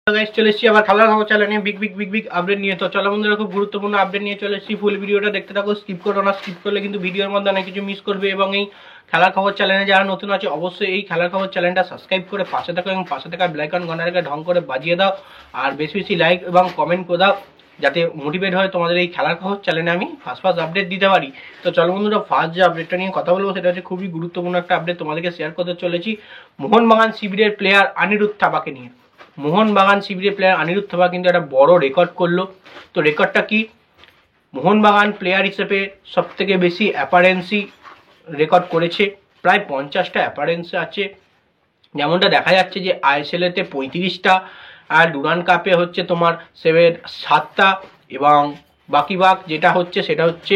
Guys চলে এসেছি আবার খেলার খবর চ্যানেলে বিগ আপডেট নিয়ে। তো চলো বন্ধুরা, খুব গুরুত্বপূর্ণ আপডেট নিয়ে চলে এসেছি। ফুল ভিডিওটা দেখতে থাকো, স্কিপ করো না। স্কিপ করলে কিন্তু ভিডিওর মধ্যে অনেক কিছু মিস করবে। এবং এই খেলার খবর চ্যানেলে যারা নতুন আছে অবশ্যই এই খেলার খবর চ্যানেলটা সাবস্ক্রাইব করে পাশে থাকো এবং পাশে থাকা বেল আইকন ঘন্টাটাকে ঢং করে বাজিয়ে দাও। আর বেশি বেশি লাইক এবং কমেন্ট করে দাও, যাতে মোটিভেট হয় তোমাদের এই খেলার খবর চ্যানেলে আমি ফার্স্ট আপডেট দিতে পারি। তো চলো বন্ধুরা, ফার্স্ট যে আপডেটটা নিয়ে কথা বলবো সেটা হচ্ছে খুবই গুরুত্বপূর্ণ একটা আপডেট তোমাদেরকে শেয়ার করতে চলেছি। মোহনবাগান শিবিরের প্লেয়ার অনিরুদ্ধ থাপাকে নিয়ে। মোহনবাগান শিবিরের প্লেয়ার অনিরুদ্ধ থাপা কিন্তু একটা বড় রেকর্ড করলো। তো রেকর্ডটা কি? মোহনবাগান প্লেয়ার হিসেবে সব থেকে বেশি অ্যাপারেন্সি রেকর্ড করেছে, প্রায় 50টা অ্যাপারেন্স আছে। যেমনটা দেখা যাচ্ছে যে আইএসএলেতে 35টা, আর ডুরান্ড কাপে হচ্ছে তোমার 7টা, এবং বাকি যেটা হচ্ছে সেটা হচ্ছে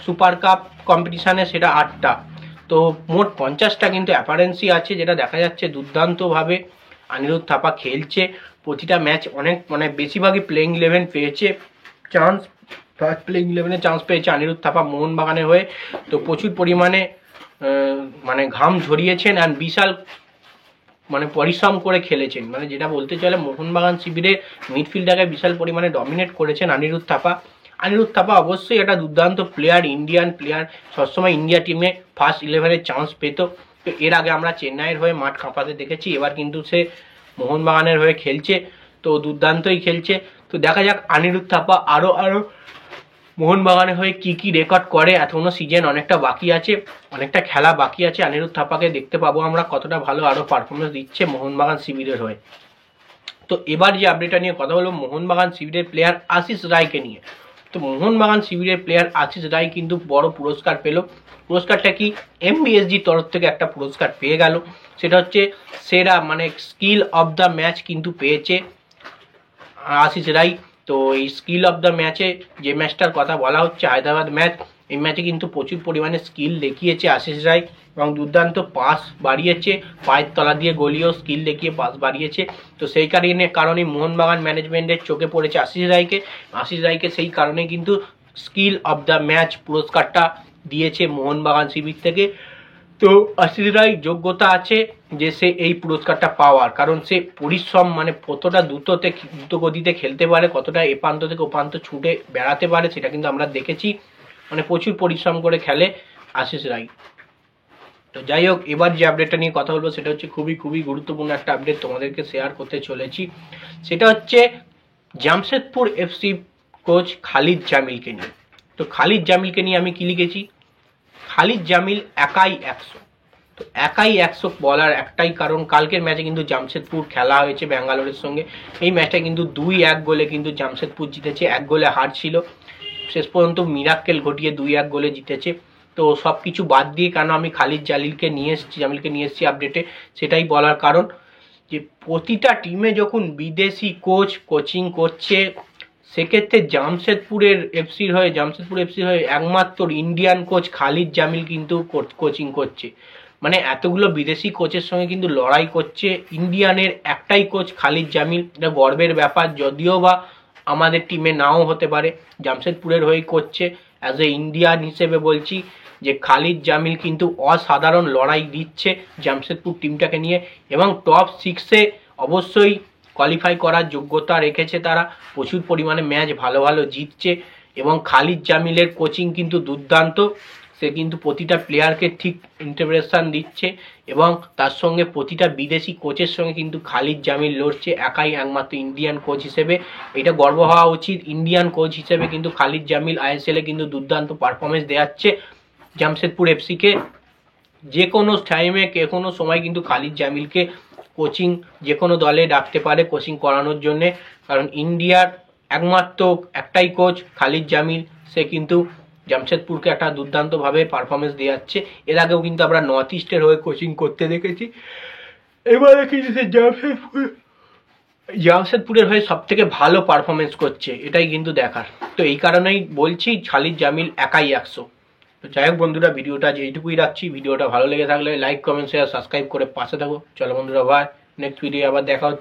সুপার কাপ কম্পিটিশানে সেটা 8টা। তো মোট 50টা কিন্তু অ্যাপারেন্সি আছে, যেটা দেখা যাচ্ছে দুর্দান্তভাবে অনিরুদ্ধ থাপা খেলছে। প্রতিটা ম্যাচ অনেক বেশিরভাগই প্লেইং 11 পেয়েছে চান্স, ফার্স্ট প্লেইং 11-এ চান্স পেয়েছে অনিরুদ্ধ থাপা মোহনবাগানের হয়ে। তো প্রচুর পরিমাণে ঘাম ঝরিয়েছেন আর বিশাল পরিশ্রম করে খেলেছেন। যেটা বলতে চলে মোহনবাগান শিবিরে মিডফিল্ডটাকে বিশাল পরিমাণে ডমিনেট করেছেন অনিরুদ্ধ থাপা। অনিরুদ্ধ থাপা অবশ্যই একটা দুর্দান্ত প্লেয়ার, ইন্ডিয়ান প্লেয়ার, সবসময় ইন্ডিয়া টিমে ফার্স্ট 11-এর চান্স পেত। তো এর আগে আমরা চেন্নাইয়ের হয়ে মাঠ কাঁপাতে দেখেছি, এবার কিন্তু সে মোহনবাগানের হয়ে খেলছে। তো দুর্দান্তই খেলছে। তো দেখা যাক অনিরুদ্ধ থাপা আরও মোহনবাগানের হয়ে কি রেকর্ড করে। এখনো সিজন অনেকটা বাকি আছে, অনেকটা খেলা বাকি আছে। অনিরুদ্ধ থাপাকে দেখতে পাবো আমরা কতটা ভালো আরও পারফরমেন্স দিচ্ছে মোহনবাগান শিবিরের হয়ে। তো এবার যে আপডেটটা নিয়ে কথা হলো মোহনবাগান শিবিরের প্লেয়ার আশিস রায়কে নিয়ে। তো মোহনবাগান শিবিরের প্লেয়ার আশিস রায় কিন্তু বড় পুরস্কার পেল। পুরস্কারটা কি? এমবিএসজি তরফ থেকে একটা পুরস্কার পেয়ে গেল, সেটা হচ্ছে সেরা স্কিল অফ দ্য ম্যাচ কিন্তু পেয়েছে আশিস রায়। তো এই স্কিল অফ দ্য ম্যাচে যে ম্যাচটার কথা বলা হচ্ছে হায়দ্রাবাদ ম্যাচ, এই ম্যাচে কিন্তু প্রচুর পরিমাণে স্কিল দেখিয়েছে আশিস রায় এবং দুর্দান্ত পাস বাড়িয়েছে, পায়ের তলা দিয়ে গলিয়েও স্কিল দেখিয়ে পাস বাড়িয়েছে। তো সেই কারণে মোহনবাগান ম্যানেজমেন্টের চোখে পড়েছে আশিস রায়কে। সেই কারণে কিন্তু স্কিল অফ দ্য ম্যাচ পুরস্কারটা দিয়েছে মোহনবাগান শিবির থেকে। তো আশিস রায় যোগ্যতা আছে যে সে এই পুরস্কারটা পাওয়ার, কারণ সে পরিশ্রম কতটা দ্রুত গতিতে খেলতে পারে, কতটা এপান্ত থেকে ওপান্ত ছুটে বেড়াতে পারে, সেটা কিন্তু আমরা দেখেছি। প্রচুর পরিশ্রম করে খেলে আশিস রায়। তো যাই হোক, এবার যে আপডেটটা নিয়ে কথা বলবো সেটা হচ্ছে খুবই গুরুত্বপূর্ণ একটা আপডেট তোমাদেরকে শেয়ার করতে চলেছি। সেটা হচ্ছে জামশেদপুর এফসি কোচ খালিদ জামিলকে নিয়ে। তো খালিদ জামিলকে নিয়ে আমি কি লিখেছি? খালিদ জামিল একাই 100। তো একাই 100 বলার একটাই কারণ, কালকের ম্যাচে কিন্তু জামশেদপুর খেলা হয়েছে ব্যাঙ্গালোরের সঙ্গে। এই ম্যাচটা কিন্তু 2-1 গোলে কিন্তু জামশেদপুর জিতেছে, 1 গোলে হার ছিল। শেষ পর্যন্ত মিরাক্কেল ঘটিয়ে 2-1 গোলে জিতেছে। তো সব কিছু বাদ দিয়ে কেন আমি খালিদ জামিলকে নিয়ে এসেছি আপডেটে, সেটাই বলার কারণ যে প্রতিটা টিমে যখন বিদেশি কোচিং করছে, সেক্ষেত্রে জামশেদপুর এফসির হয়ে একমাত্র ইন্ডিয়ান কোচ খালিদ জামিল কিন্তু কোচিং করছে। এতগুলো বিদেশি কোচের সঙ্গে কিন্তু লড়াই করছে ইন্ডিয়ানের একটাই কোচ খালিদ জামিল। এটা গর্বের ব্যাপার, যদিও বা আমাদের টিমে নাও হতে পারে, জামশেদপুরের হয়ে করছে। অ্যাজ এ ইন্ডিয়ান হিসেবে বলছি যে খালিদ জামিল কিন্তু অসাধারণ লড়াই দিচ্ছে জামশেদপুর টিমটাকে নিয়ে, এবং টপ 6-এ অবশ্যই কোয়ালিফাই করার যোগ্যতা রেখেছে তারা। প্রচুর পরিমাণে ম্যাচ ভালো জিতছে এবং খালিদ জামিলের কোচিং কিন্তু দুর্দান্ত। সে কিন্তু প্রতিটা প্লেয়ারকে ঠিক ইন্টারপ্রেশন দিচ্ছে এবং তার সঙ্গে প্রতিটা বিদেশি কোচের সঙ্গে কিন্তু খালিদ জামিল লড়ছে একাই একমাত্র ইন্ডিয়ান কোচ হিসেবে। এটা গর্ব হওয়া উচিত। ইন্ডিয়ান কোচ হিসেবে কিন্তু খালিদ জামিল আইএসএলে কিন্তু দুর্দান্ত পারফরমেন্স দেখাচ্ছে জামশেদপুর এফসিকে। যে কোনো টাইমে কোনো সময় কিন্তু খালিদ জামিলকে কোচিং যে কোনো দলে ডাকতে পারে কোচিং করানোর জন্যে, কারণ ইন্ডিয়ার একমাত্র একটাই কোচ খালিদ জামিল। সে কিন্তু জামশেদপুরকে একটা দুর্দান্তভাবে পারফরমেন্স দিয়ে যাচ্ছে। এর আগেও কিন্তু আমরা নর্থ ইস্টের হয়ে কোচিং করতে দেখেছি। এবারে কিন্তু সে জামশেদপুরের হয়ে সব থেকে ভালো পারফরমেন্স করছে, এটাই কিন্তু দেখার। তো এই কারণেই বলছি খালিদ জামিল একাই 100। তো যাই হোক বন্ধুরা, ভিডিওটা এইটুকুই রাখছি। ভিডিওটা ভালো লেগে থাকলে লাইক কমেন্ট শেয়ার সাবস্ক্রাইব করে পাশে থাকো। চলো বন্ধুরা, ভাই নেক্সট ভিডিও আবার দেখা হচ্ছে।